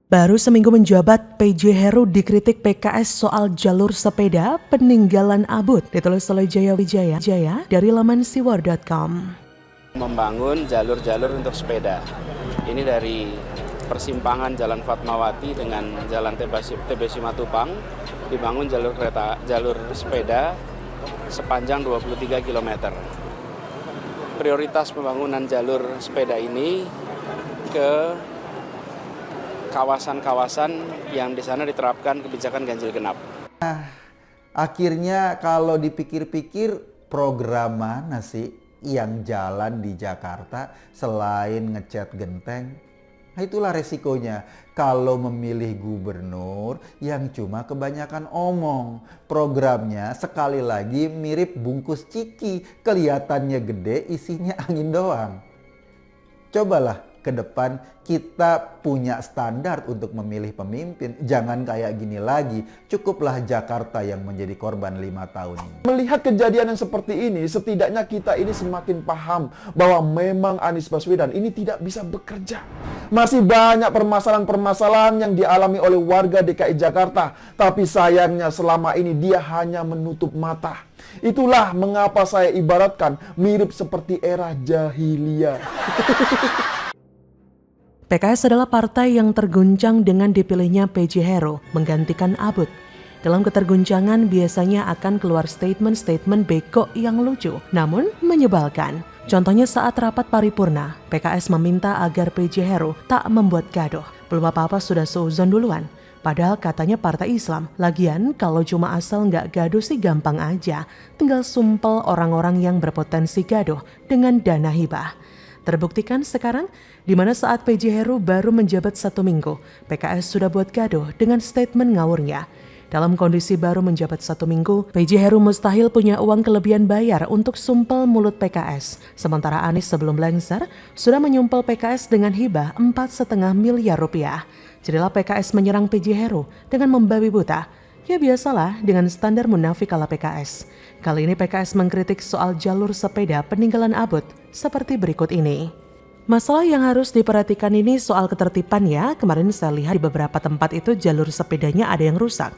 Baru seminggu menjabat, PJ Heru dikritik PKS soal jalur sepeda peninggalan Abut. Ditulis oleh Jaya Wijaya dari laman siwar.com. Membangun jalur-jalur untuk sepeda. Ini dari persimpangan Jalan Fatmawati dengan Jalan TB Simatupang dibangun jalur sepeda sepanjang 23 km. Prioritas pembangunan jalur sepeda ini ke kawasan-kawasan yang di sana diterapkan kebijakan ganjil genap. Akhirnya kalau dipikir-pikir, program mana sih yang jalan di Jakarta selain ngecat genteng? Nah, itulah resikonya kalau memilih gubernur yang cuma kebanyakan omong. Programnya sekali lagi mirip bungkus ciki, kelihatannya gede, isinya angin doang. Cobalah ke depan kita punya standar untuk memilih pemimpin. Jangan kayak gini lagi. Cukuplah Jakarta yang menjadi korban 5 tahun ini. Melihat kejadian yang seperti ini, setidaknya kita ini semakin paham bahwa memang Anies Baswedan ini tidak bisa bekerja. Masih banyak permasalahan-permasalahan yang dialami oleh warga DKI Jakarta. Tapi sayangnya selama ini dia hanya menutup mata. Itulah mengapa saya ibaratkan mirip seperti era jahiliyah. PKS adalah partai yang terguncang dengan dipilihnya PJ Heru menggantikan Abut. Dalam keterguncangan biasanya akan keluar statement-statement beko yang lucu, namun menyebalkan. Contohnya saat rapat paripurna, PKS meminta agar PJ Heru tak membuat gaduh. Belum apa-apa sudah seuzon duluan. Padahal katanya partai Islam. Lagian kalau cuma asal nggak gaduh sih gampang aja. Tinggal sumpel orang-orang yang berpotensi gaduh dengan dana hibah. Terbuktikan sekarang, di mana saat PJ Heru baru menjabat 1 minggu, PKS sudah buat gaduh dengan statement ngawurnya. Dalam kondisi baru menjabat 1 minggu, PJ Heru mustahil punya uang kelebihan bayar untuk sumpel mulut PKS. Sementara Anies sebelum lengser sudah menyumpel PKS dengan hibah 4,5 miliar rupiah. Jadilah PKS menyerang PJ Heru dengan membabi buta. Ya biasalah dengan standar munafik ala PKS. Kali ini PKS mengkritik soal jalur sepeda peninggalan Abut seperti berikut ini. Masalah yang harus diperhatikan ini soal ketertiban ya. Kemarin saya lihat di beberapa tempat itu jalur sepedanya ada yang rusak.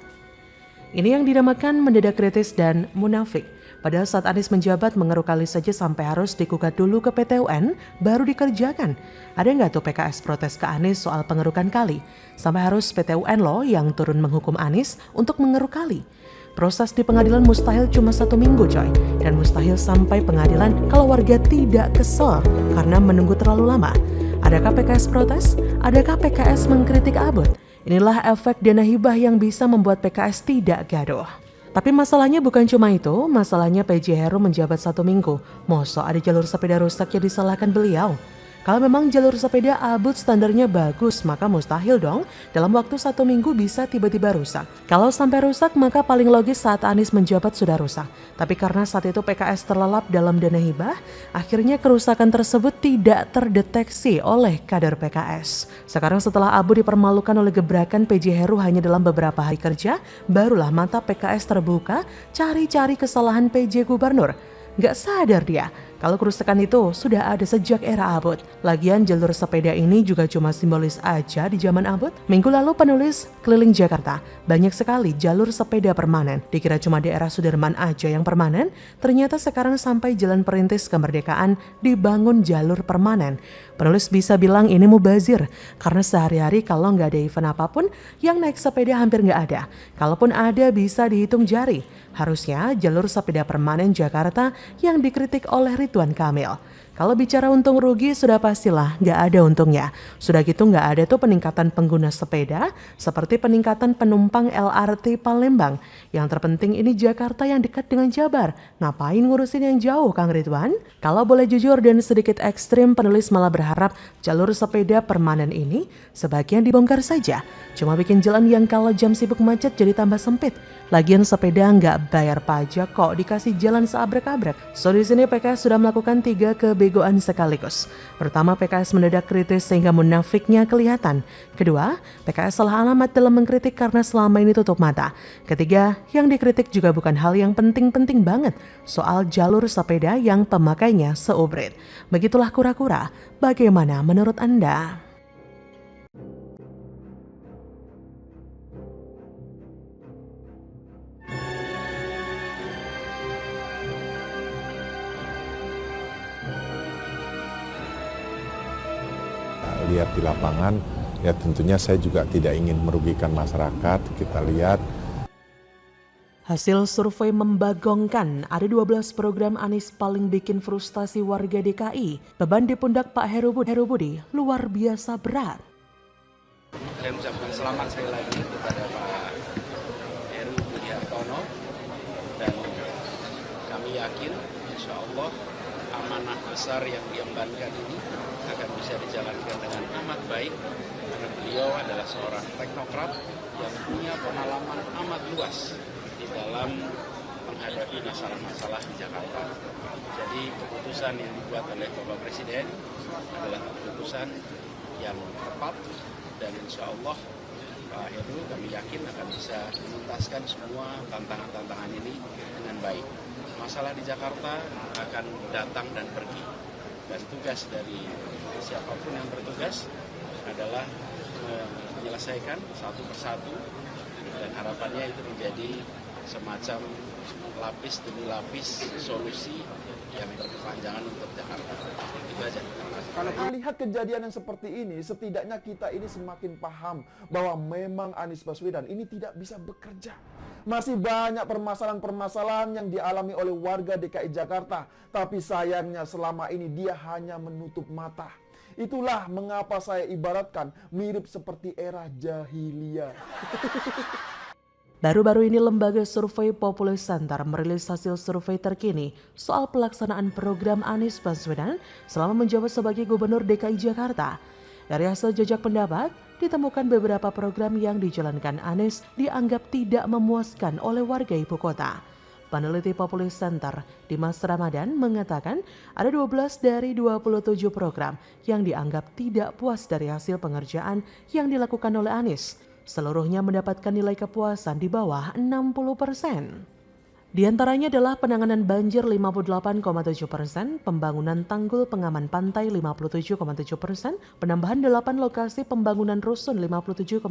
Ini yang dinamakan mendadak kritis dan munafik. Padahal saat Anies menjabat mengeruk kali saja sampai harus digugat dulu ke PT UN baru dikerjakan. Ada nggak tuh PKS protes ke Anies soal pengerukan kali? Sampai harus PT UN loh yang turun menghukum Anies untuk mengeruk kali. Proses di pengadilan mustahil cuma 1 minggu coy. Dan mustahil sampai pengadilan kalau warga tidak kesel karena menunggu terlalu lama. Adakah PKS protes? Adakah PKS mengkritik Abut? Inilah efek dana hibah yang bisa membuat PKS tidak gaduh. Tapi masalahnya bukan cuma itu, masalahnya PJ Heru menjabat 1 minggu. Mosok ada jalur sepeda rusak yang disalahkan beliau? Kalau memang jalur sepeda Abut standarnya bagus, maka mustahil dong dalam waktu 1 minggu bisa tiba-tiba rusak. Kalau sampai rusak, maka paling logis saat Anies menjabat sudah rusak. Tapi karena saat itu PKS terlelap dalam dana hibah, akhirnya kerusakan tersebut tidak terdeteksi oleh kader PKS. Sekarang setelah Abut dipermalukan oleh gebrakan PJ Heru hanya dalam beberapa hari kerja, barulah mata PKS terbuka cari-cari kesalahan PJ Gubernur. Gak sadar dia kalau kerusakan itu sudah ada sejak era Abut. Lagian jalur sepeda ini juga cuma simbolis aja di zaman Abut. Minggu lalu penulis keliling Jakarta, banyak sekali jalur sepeda permanen. Dikira cuma daerah Sudirman aja yang permanen, ternyata sekarang sampai Jalan Perintis Kemerdekaan dibangun jalur permanen. Penulis bisa bilang ini mubazir, karena sehari-hari kalau nggak ada event apapun, yang naik sepeda hampir nggak ada. Kalaupun ada bisa dihitung jari. Harusnya jalur sepeda permanen Jakarta yang dikritik oleh Ridwan Kamil. Kalau bicara untung rugi sudah pastilah nggak ada untungnya. Sudah gitu nggak ada tuh peningkatan pengguna sepeda seperti peningkatan penumpang LRT Palembang. Yang terpenting ini Jakarta yang dekat dengan Jabar. Ngapain ngurusin yang jauh Kang Ridwan? Kalau boleh jujur dan sedikit ekstrim, penulis malah berharap jalur sepeda permanen ini sebagian dibongkar saja. Cuma bikin jalan yang kalau jam sibuk macet jadi tambah sempit. Lagian sepeda nggak bayar pajak kok, dikasih jalan seabrek-abrek. So di sini PKS sudah melakukan 3 kebegoan sekaligus. Pertama, PKS mendadak kritis sehingga munafiknya kelihatan. Kedua, PKS salah alamat dalam mengkritik karena selama ini tutup mata. Ketiga, yang dikritik juga bukan hal yang penting-penting banget soal jalur sepeda yang pemakainya seubrit. Begitulah kura-kura. Bagaimana menurut Anda? lihat di lapangan, ya tentunya saya juga tidak ingin merugikan masyarakat. Kita lihat Hasil survei membagongkan, ada 12 program Anies paling bikin frustasi warga DKI. Beban di pundak Pak Heru Budi luar biasa berat. Saya mengucapkan selamat sekali lagi kepada Pak Heru Budi Hartono, dan kami yakin insya Allah amanah besar yang diembankan ini akan bisa dijalankan dengan amat baik, karena beliau adalah seorang teknokrat yang punya pengalaman amat luas di dalam menghadapi masalah-masalah di Jakarta. Jadi keputusan yang dibuat oleh Bapak Presiden adalah keputusan yang tepat, dan insya Allah Pak Heru kami yakin akan bisa menuntaskan semua tantangan-tantangan ini dengan baik. Masalah di Jakarta akan datang dan pergi, dan tugas dari siapapun yang bertugas adalah menyelesaikan satu persatu, dan harapannya itu menjadi semacam lapis demi lapis solusi yang berkepanjangan untuk Jakarta. Itu aja. Kalau melihat kejadian yang seperti ini, setidaknya kita ini semakin paham bahwa memang Anies Baswedan ini tidak bisa bekerja. Masih banyak permasalahan-permasalahan yang dialami oleh warga DKI Jakarta, tapi sayangnya selama ini dia hanya menutup mata. Itulah mengapa saya ibaratkan mirip seperti era jahiliyah. Baru-baru ini lembaga survei Populus Center merilis hasil survei terkini soal pelaksanaan program Anies Baswedan selama menjabat sebagai Gubernur DKI Jakarta. Dari hasil jejak pendapat, ditemukan beberapa program yang dijalankan Anies dianggap tidak memuaskan oleh warga ibu kota. Peneliti Populus Center, Dimas Ramadan, mengatakan ada 12 dari 27 program yang dianggap tidak puas dari hasil pengerjaan yang dilakukan oleh Anies. Seluruhnya mendapatkan nilai kepuasan di bawah 60%. Di antaranya adalah penanganan banjir 58,7%, pembangunan tanggul pengaman pantai 57,7%, penambahan 8 lokasi pembangunan rusun 57,1%,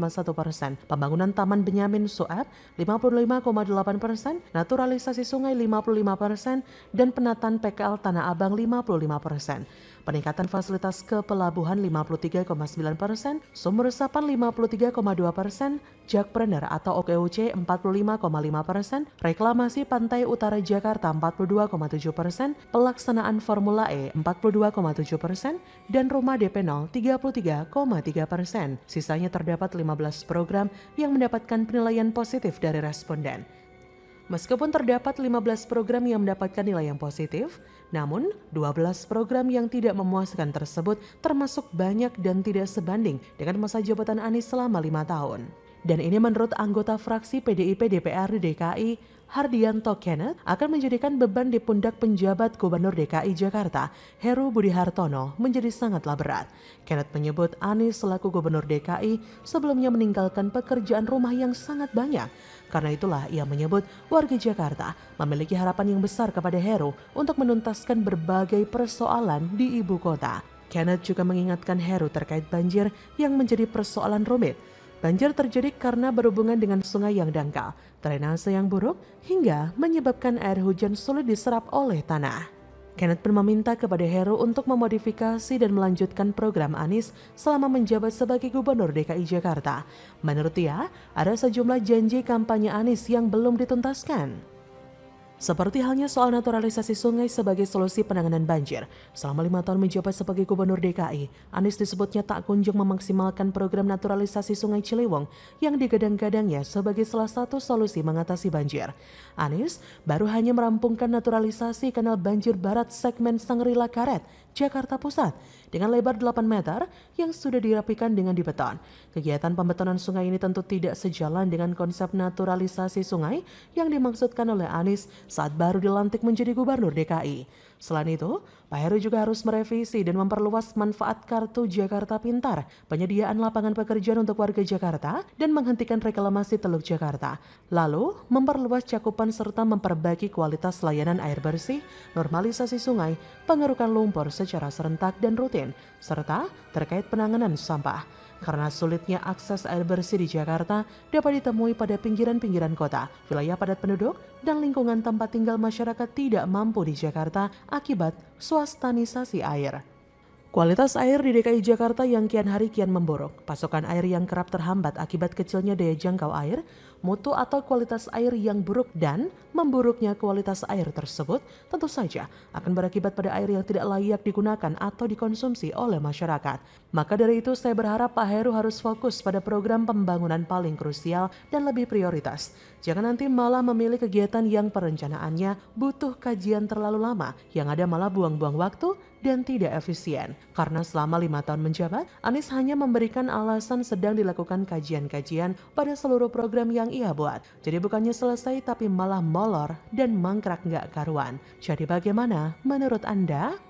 pembangunan Taman Benyamin Sueb 55,8%, naturalisasi sungai 55%, dan penataan PKL Tanah Abang 55%. Peningkatan fasilitas kepelabuhan 53,9%, sumur resapan 53,2%, jakpreneur atau OKOC 45,5%, reklamasi pantai utara Jakarta 42,7%, pelaksanaan Formula E 42,7%, dan rumah DP 0 33,3%. Sisanya terdapat 15 program yang mendapatkan penilaian positif dari responden. Meskipun terdapat 15 program yang mendapatkan nilai yang positif, namun 12 program yang tidak memuaskan tersebut termasuk banyak dan tidak sebanding dengan masa jabatan Anies selama 5 tahun. Dan ini menurut anggota fraksi PDIP DPRD DKI, Hardianto Kenneth, akan menjadikan beban di pundak penjabat Gubernur DKI Jakarta, Heru Budi Hartono, menjadi sangatlah berat. Kenneth menyebut Anies selaku Gubernur DKI sebelumnya meninggalkan pekerjaan rumah yang sangat banyak. Karena itulah ia menyebut warga Jakarta memiliki harapan yang besar kepada Heru untuk menuntaskan berbagai persoalan di ibu kota. Kenneth juga mengingatkan Heru terkait banjir yang menjadi persoalan rumit. Banjir terjadi karena berhubungan dengan sungai yang dangkal, drainase yang buruk, hingga menyebabkan air hujan sulit diserap oleh tanah. Kenneth pun meminta kepada Heru untuk memodifikasi dan melanjutkan program Anies selama menjabat sebagai Gubernur DKI Jakarta. Menurut dia, ada sejumlah janji kampanye Anies yang belum dituntaskan. Seperti halnya soal naturalisasi sungai sebagai solusi penanganan banjir. Selama 5 tahun menjabat sebagai Gubernur DKI, Anies disebutnya tak kunjung memaksimalkan program naturalisasi Sungai Ciliwung yang digadang-gadangnya sebagai salah satu solusi mengatasi banjir. Anies baru hanya merampungkan naturalisasi kanal banjir barat segmen Sangrila Karet, Jakarta Pusat dengan lebar 8 meter yang sudah dirapikan dengan dibeton. Kegiatan pembetonan sungai ini tentu tidak sejalan dengan konsep naturalisasi sungai yang dimaksudkan oleh Anies saat baru dilantik menjadi Gubernur DKI. Selain itu, Pak Heru juga harus merevisi dan memperluas manfaat Kartu Jakarta Pintar, penyediaan lapangan pekerjaan untuk warga Jakarta, dan menghentikan reklamasi Teluk Jakarta. Lalu, memperluas cakupan serta memperbaiki kualitas layanan air bersih, normalisasi sungai, pengerukan lumpur secara serentak dan rutin, serta terkait penanganan sampah. Karena sulitnya akses air bersih di Jakarta dapat ditemui pada pinggiran-pinggiran kota, wilayah padat penduduk, dan lingkungan tempat tinggal masyarakat tidak mampu di Jakarta akibat swastanisasi air. Kualitas air di DKI Jakarta yang kian hari kian memburuk. Pasokan air yang kerap terhambat akibat kecilnya daya jangkau air, mutu atau kualitas air yang buruk dan memburuknya kualitas air tersebut tentu saja akan berakibat pada air yang tidak layak digunakan atau dikonsumsi oleh masyarakat. Maka dari itu saya berharap Pak Heru harus fokus pada program pembangunan paling krusial dan lebih prioritas. Jangan nanti malah memilih kegiatan yang perencanaannya butuh kajian terlalu lama, yang ada malah buang-buang waktu dan tidak efisien. Karena selama 5 tahun menjabat, Anies hanya memberikan alasan sedang dilakukan kajian-kajian pada seluruh program yang ia buat. Jadi bukannya selesai tapi malah molor dan mangkrak nggak karuan. Jadi bagaimana menurut Anda?